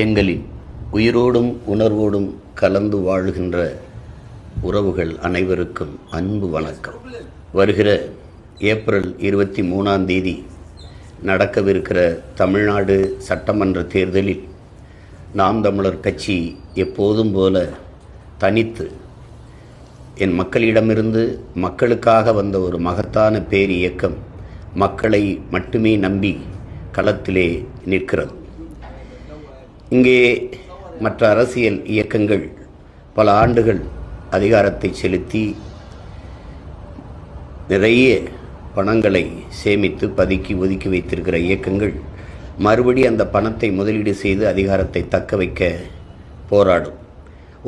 எங்களின் உயிரோடும் உணர்வோடும் கலந்து வாழுகின்ற உறவுகள் அனைவருக்கும் அன்பு வணக்கம். வருகிற ஏப்ரல் 23 நடக்கவிருக்கிற தமிழ்நாடு சட்டமன்ற தேர்தலில் நாம் தமிழர் கட்சி எப்போதும் போல தனித்து என் மக்களிடமிருந்து மக்களுக்காக வந்த ஒரு மகத்தான பேர் இயக்கம் மக்களை மட்டுமே நம்பி களத்திலே நிற்கிறது. இங்கே மற்ற அரசியல் இயக்கங்கள் பல ஆண்டுகள் அதிகாரத்தை செலுத்தி நிறைய பணங்களை சேமித்து பதுக்கி ஒதுக்கி வைத்திருக்கிற இயக்கங்கள் மறுபடி அந்த பணத்தை முதலீடு செய்து அதிகாரத்தை தக்க வைக்க போராடும்.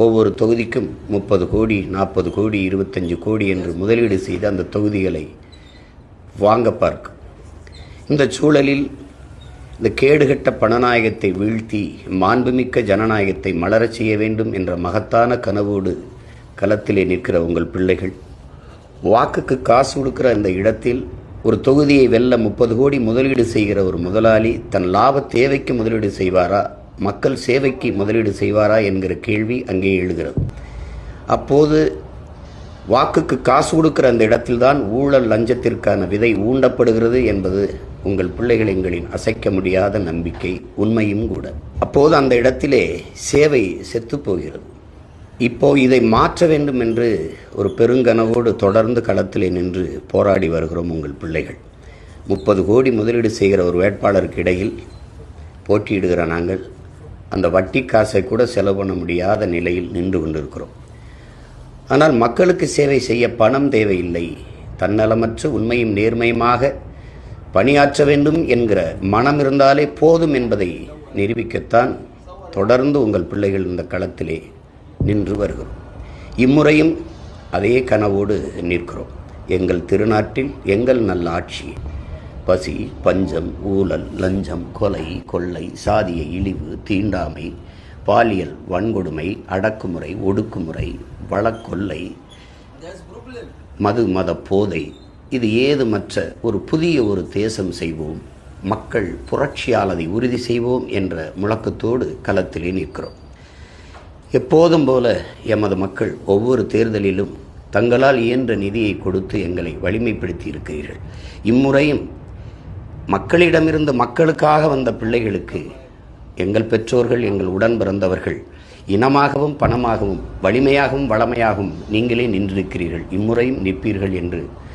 ஒவ்வொரு தொகுதிக்கும் 30 கோடி 40 கோடி 25 கோடி என்று முதலீடு செய்து அந்த தொகுதிகளை வாங்க பார்க்கும். இந்த சூழலில் இந்த கேடுகட்ட பணநாயகத்தை வீழ்த்தி மாண்புமிக்க ஜனநாயகத்தை மலரச் செய்ய வேண்டும் என்ற மகத்தான கனவோடு களத்திலே நிற்கிற உங்கள் பிள்ளைகள், வாக்குக்கு காசு கொடுக்கிற அந்த இடத்தில் ஒரு தொகுதியை வெல்ல 30 கோடி முதலீடு செய்கிற ஒரு முதலாளி தன் லாப தேவைக்கு முதலீடு செய்வாரா, மக்கள் சேவைக்கு முதலீடு செய்வாரா என்கிற கேள்வி அங்கே எழுகிறது. அப்போது வாக்குக்கு காசு கொடுக்கிற அந்த இடத்தில்தான் ஊழல் லஞ்சத்திற்கான விதை ஊண்டப்படுகிறது என்பது உங்கள் பிள்ளைகள் எங்களின் அசைக்க முடியாத நம்பிக்கை, உண்மையும் கூட. அப்போது அந்த இடத்திலே சேவை செத்து போகிறது. இப்போ இதை மாற்ற வேண்டும் என்று ஒரு பெருங்கனவோடு தொடர்ந்து களத்திலே நின்று போராடி வருகிறோம் உங்கள் பிள்ளைகள். 30 கோடி முதலீடு செய்கிற ஒரு வேட்பாளருக்கு இடையில் போட்டியிடுகிற நாங்கள் அந்த வட்டி காசை கூட செலவு பண்ண முடியாத நிலையில் நின்று கொண்டிருக்கிறோம். ஆனால் மக்களுக்கு சேவை செய்ய பணம் தேவையில்லை, தன்னலமற்ற உண்மையும் நேர்மையுமாக பணியாற்ற வேண்டும் என்கிற மனம் இருந்தாலே போதும் என்பதை நிரூபிக்கத்தான் தொடர்ந்து உங்கள் பிள்ளைகள் இந்த களத்திலே நின்று வருகிறோம். இம்முறையும் அதே கனவோடு நிற்கிறோம். எங்கள் திருநாட்டில் எங்கள் நல்ல ஆட்சி, பசி, பஞ்சம், ஊழல், லஞ்சம், கொலை, கொள்ளை, சாதிய இழிவு, தீண்டாமை, பாலியல் வன்கொடுமை, அடக்குமுறை, ஒடுக்குமுறை, வழக்கொள்ளை, மத போதை, இது ஏதுமற்ற ஒரு புதிய ஒரு தேசம் செய்வோம், மக்கள் புரட்சியால் அதை உறுதி செய்வோம் என்ற முழக்கத்தோடு களத்திலே நிற்கிறோம். எப்போதும் போல எமது மக்கள் ஒவ்வொரு தேர்தலிலும் தங்களால் இயன்ற நிதியை கொடுத்து எங்களை வலிமைப்படுத்தி இருக்கிறீர்கள். இம்முறையும் மக்களிடமிருந்து மக்களுக்காக வந்த பிள்ளைகளுக்கு எங்கள் பெற்றோர்கள், எங்கள் உடன் பிறந்தவர்கள் இனமாகவும் பணமாகவும் வலிமையாகவும் வளமையாகவும் நீங்களே நின்றிருக்கிறீர்கள். இம்முறையும் நிற்பீர்கள் என்று